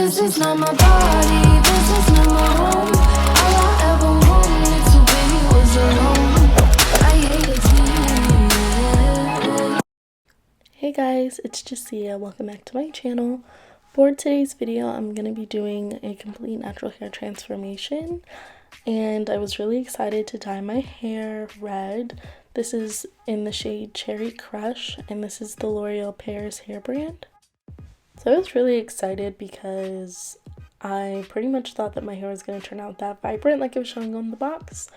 This is not my body, this is not my home. All I ever wanted to be was alone. I hate it. Hey guys, it's Jacia. Welcome back to my channel. For today's video, I'm going to be doing a complete natural hair transformation, and I was really excited to dye my hair red. This is in the shade Cherry Crush, and this is the L'Oreal Paris hair brand. So I was really excited because I pretty much thought that my hair was going to turn out that vibrant like it was showing on the box,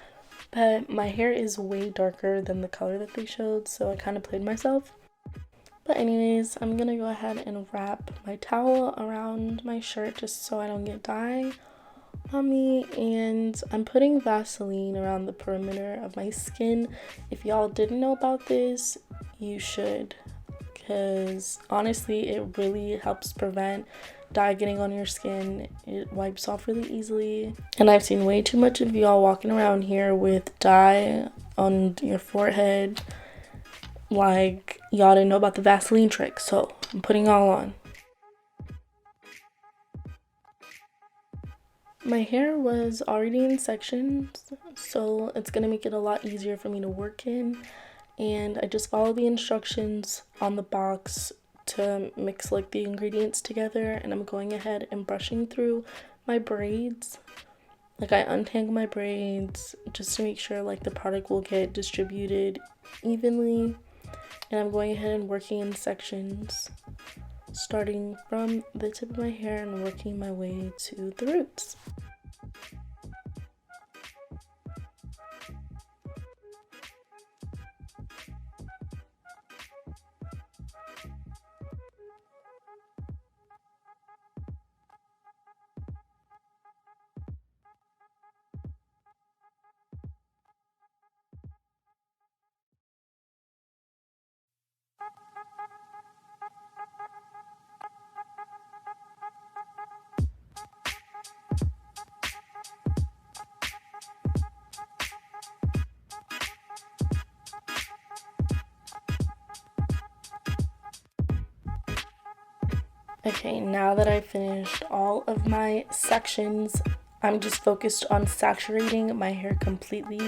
but my hair is way darker than the color that they showed, so I kind of played myself. But anyways, I'm gonna go ahead and wrap my towel around my shirt just so I don't get dye on me, and I'm putting Vaseline around the perimeter of my skin. If y'all didn't know about this, you should, because honestly it really helps prevent dye getting on your skin. It wipes off really easily, and I've seen way too much of y'all walking around here with dye on your forehead like y'all didn't know about the Vaseline trick, so I'm putting it all on. My hair was already in sections, so it's gonna make it a lot easier for me to work in, and I just follow the instructions on the box to mix like the ingredients together, and I'm going ahead and brushing through my braids. Like, I untangle my braids just to make sure like the product will get distributed evenly. And I'm going ahead and working in sections, starting from the tip of my hair and working my way to the roots. Okay, now that I've finished all of my sections, I'm just focused on saturating my hair completely,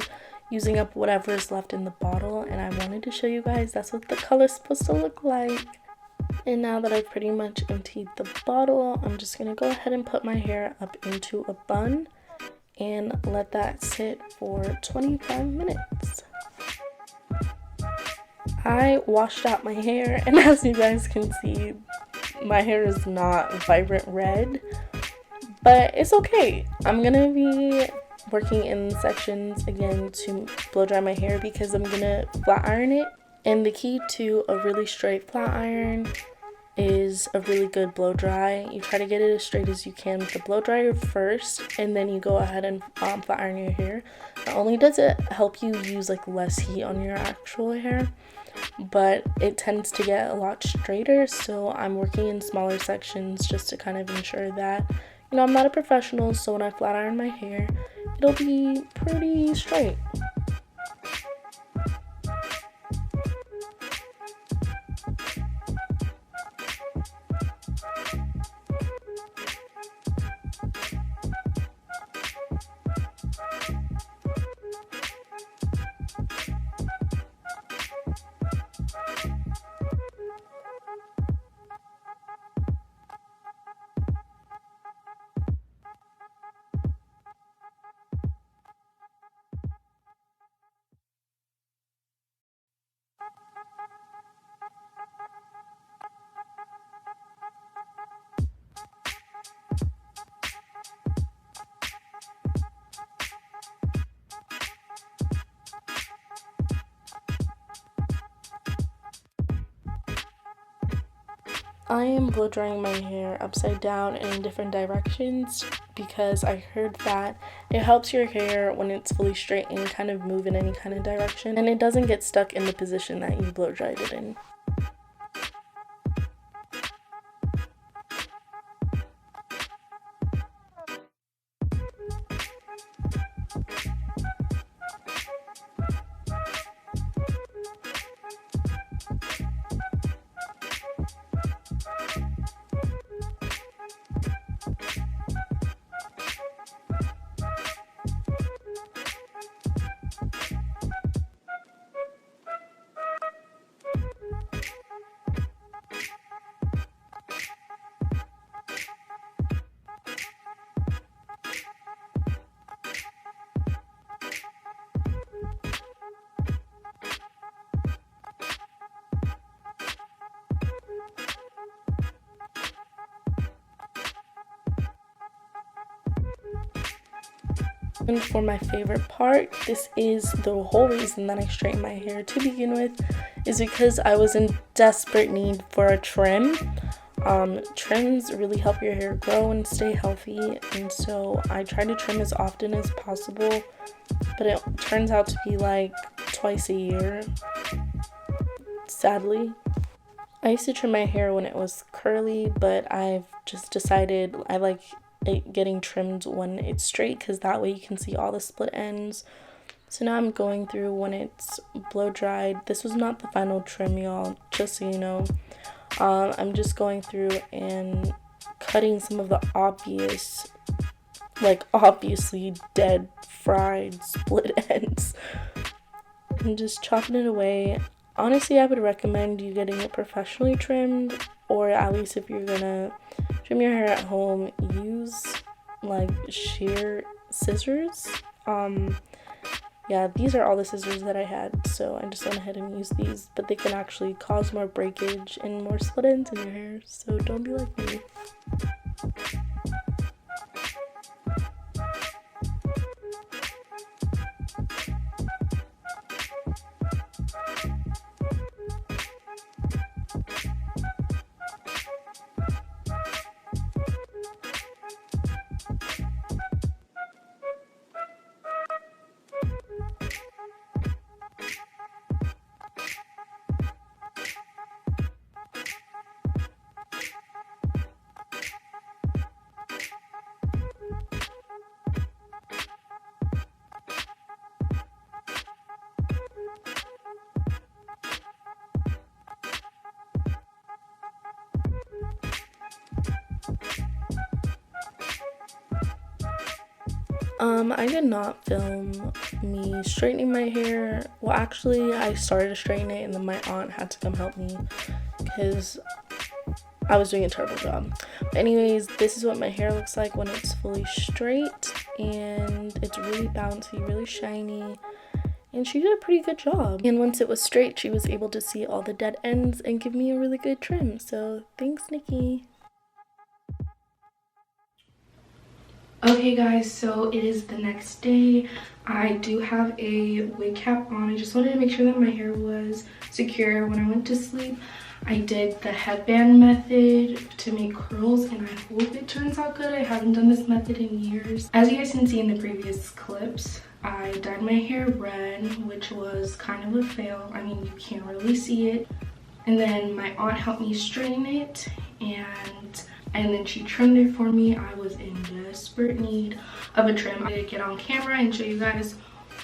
using up whatever is left in the bottle, and I wanted to show you guys that's what the color is supposed to look like. And now that I've pretty much emptied the bottle, I'm just going to go ahead and put my hair up into a bun and let that sit for 25 minutes. I washed out my hair, and as you guys can see, my hair is not vibrant red, but it's okay. I'm gonna be working in sections again to blow dry my hair because I'm gonna flat iron it, and the key to a really straight flat iron is a really good blow dry. You try to get it as straight as you can with the blow dryer first, and then you go ahead and flat iron your hair. Not only does it help you use like less heat on your actual hair, but it tends to get a lot straighter, so I'm working in smaller sections just to kind of ensure that, you know, I'm not a professional, so when I flat iron my hair, it'll be pretty straight. I am blow drying my hair upside down and in different directions because I heard that it helps your hair when it's fully straight and kind of move in any kind of direction, and it doesn't get stuck in the position that you blow dried it in. And for my favorite part, this is the whole reason that I straightened my hair to begin with, is because I was in desperate need for a trim. Trims really help your hair grow and stay healthy, and so I try to trim as often as possible, but it turns out to be like twice a year, sadly. I used to trim my hair when it was curly, but I've just decided I like it getting trimmed when it's straight, because that way you can see all the split ends. So now I'm going through when it's blow dried. This was not the final trim, y'all, just so you know. I'm just going through and cutting some of the obvious, like obviously dead, fried, split ends, and just chopping it away. Honestly, I would recommend you getting it professionally trimmed, or at least if you're gonna trim your hair at home, use like shear scissors. Yeah, these are all the scissors that I had, so I just went ahead and used these, but they can actually cause more breakage and more split ends in your hair, so don't be like me. I did not film me straightening my hair. Well, actually, I started to straighten it, and then my aunt had to come help me because I was doing a terrible job. But anyways, this is what my hair looks like when it's fully straight, and it's really bouncy, really shiny, and she did a pretty good job. And once it was straight, she was able to see all the dead ends and give me a really good trim. So thanks, Nikki. Okay guys, so it is the next day. I do have a wig cap on. I just wanted to make sure that my hair was secure when I went to sleep. I did the headband method to make curls, and I hope it turns out good. I haven't done this method in years. As you guys can see in the previous clips, I dyed my hair red, which was kind of a fail. I mean, you can't really see it. And then my aunt helped me straighten it, and then she trimmed it for me. I was in desperate need of a trim. I'm gonna get on camera and show you guys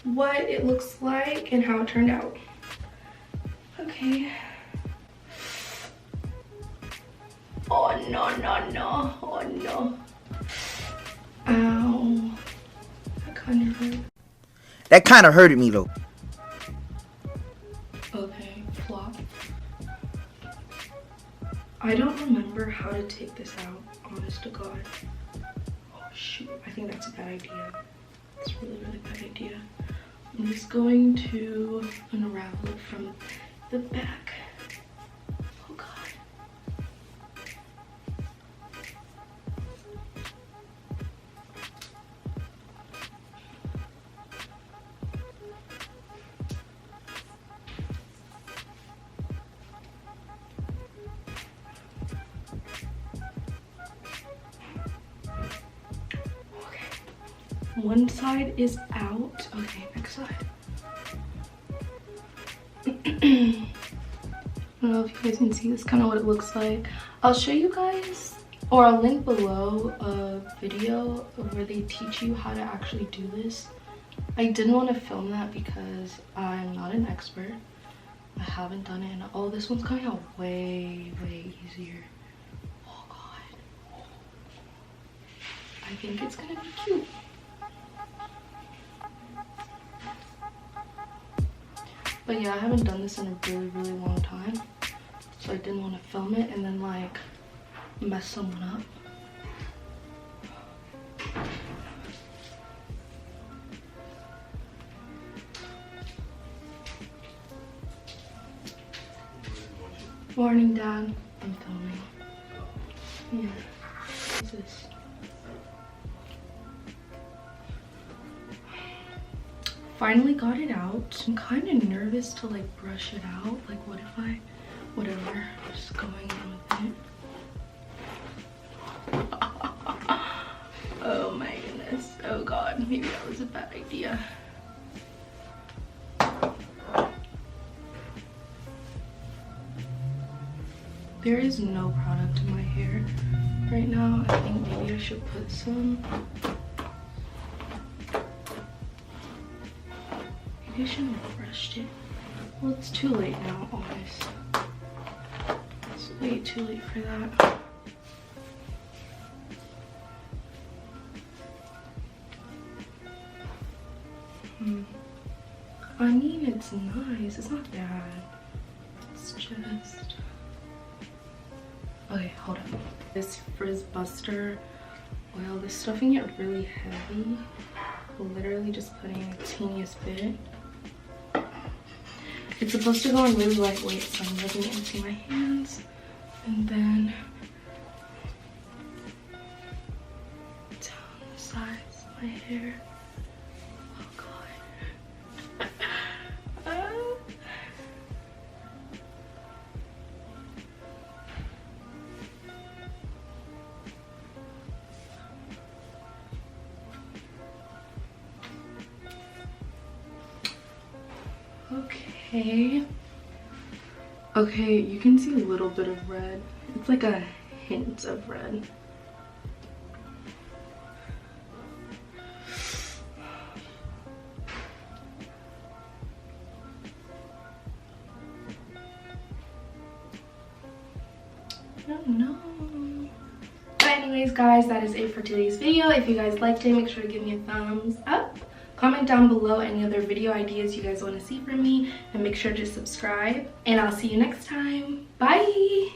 what it looks like and how it turned out. Okay. Oh no, no, no. Oh no. Ow. That kind of hurt. That kind of hurted me though. Okay, flop. I don't remember how to take this out, honest to God. Oh shoot, I think that's a bad idea. It's a really, really bad idea. I'm just going to unravel it from the back. Oh God. One side is out. Okay, next side. I don't know if you guys can see this, kind of what it looks like. I'll show you guys, or I'll link below a video where they teach you how to actually do this. I didn't want to film that because I'm not an expert. I haven't done it, and oh, this one's coming out way, way easier. Oh God. I think it's gonna be cute. But yeah, I haven't done this in a really, really long time, so I didn't want to film it and then like mess someone up. Morning, Dad. I'm filming. Yeah. What's this? finally got it out. I'm kind of nervous to like brush it out. Like what if I, whatever, just going on with it. Oh my goodness. Oh god, maybe that was a bad idea. There is no product in my hair right now. I think maybe I should put some. Maybe I shouldn't have brushed it. Well, it's too late now, honest. It's way too late for that. I mean, it's nice. It's not bad. It's just... Okay, hold on. This Frizz Buster oil, this stuffing it really heavy. Literally just putting a teeniest bit. It's supposed to go on really lightweight, so I'm rubbing it into my hands. And then down the sides of my hair. Oh god. Okay, you can see a little bit of red. It's like a hint of red. No. But anyways, guys, that is it for today's video. If you guys liked it, make sure to give me a thumbs up. Comment down below any other video ideas you guys want to see from me, and make sure to subscribe. And I'll see you next time. Bye!